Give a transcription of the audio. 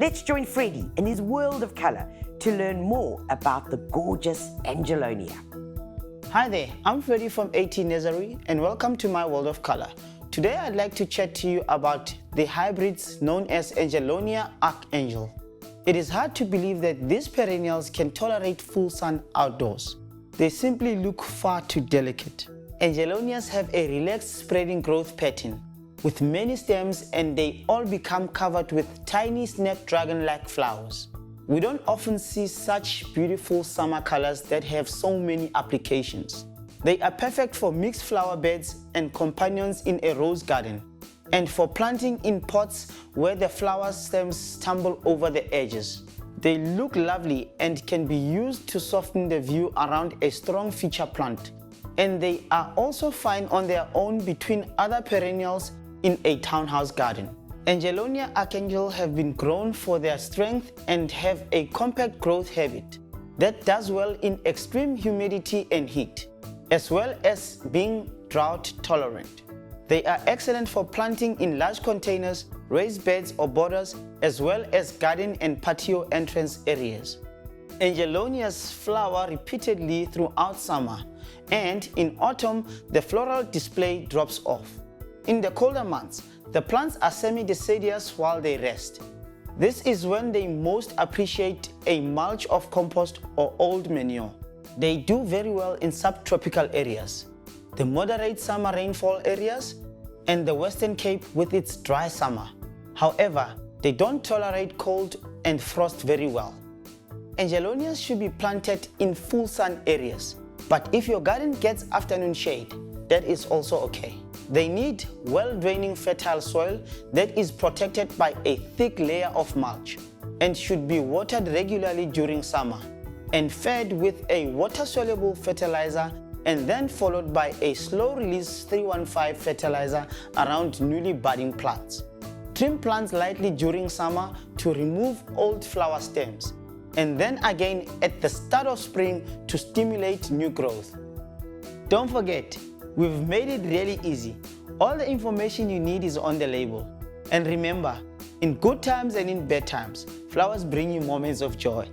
Let's join Freddie in his world of colour to learn more about the gorgeous Angelonia. Hi there, I'm Freddie from AT Nursery and welcome to my world of colour. Today I'd like to chat to you about the hybrids known as Angelonia Archangel. It is hard to believe that these perennials can tolerate full sun outdoors. They simply look far too delicate. Angelonias have a relaxed spreading growth pattern with many stems, and they all become covered with tiny snapdragon-like flowers. We don't often see such beautiful summer colors that have so many applications. They are perfect for mixed flower beds and companions in a rose garden, and for planting in pots where the flower stems tumble over the edges. They look lovely and can be used to soften the view around a strong feature plant. And they are also fine on their own between other perennials in a townhouse garden. Angelonia Archangel have been grown for their strength and have a compact growth habit that does well in extreme humidity and heat, as well as being drought tolerant. They are excellent for planting in large containers, raised beds or borders, as well as garden and patio entrance areas. Angelonias flower repeatedly throughout summer, and in autumn the floral display drops off. In the colder months, the plants are semi-deciduous while they rest. This is when they most appreciate a mulch of compost or old manure. They do very well in subtropical areas, the moderate summer rainfall areas, and the Western Cape with its dry summer. However, they don't tolerate cold and frost very well. Angelonias should be planted in full sun areas, but if your garden gets afternoon shade, that is also okay. They need well-draining fertile soil that is protected by a thick layer of mulch and should be watered regularly during summer and fed with a water-soluble fertilizer, and then followed by a slow-release 315 fertilizer around newly budding plants. Trim plants lightly during summer to remove old flower stems, and then again at the start of spring to stimulate new growth. Don't forget, we've made it really easy. All the information you need is on the label. And remember, in good times and in bad times, flowers bring you moments of joy.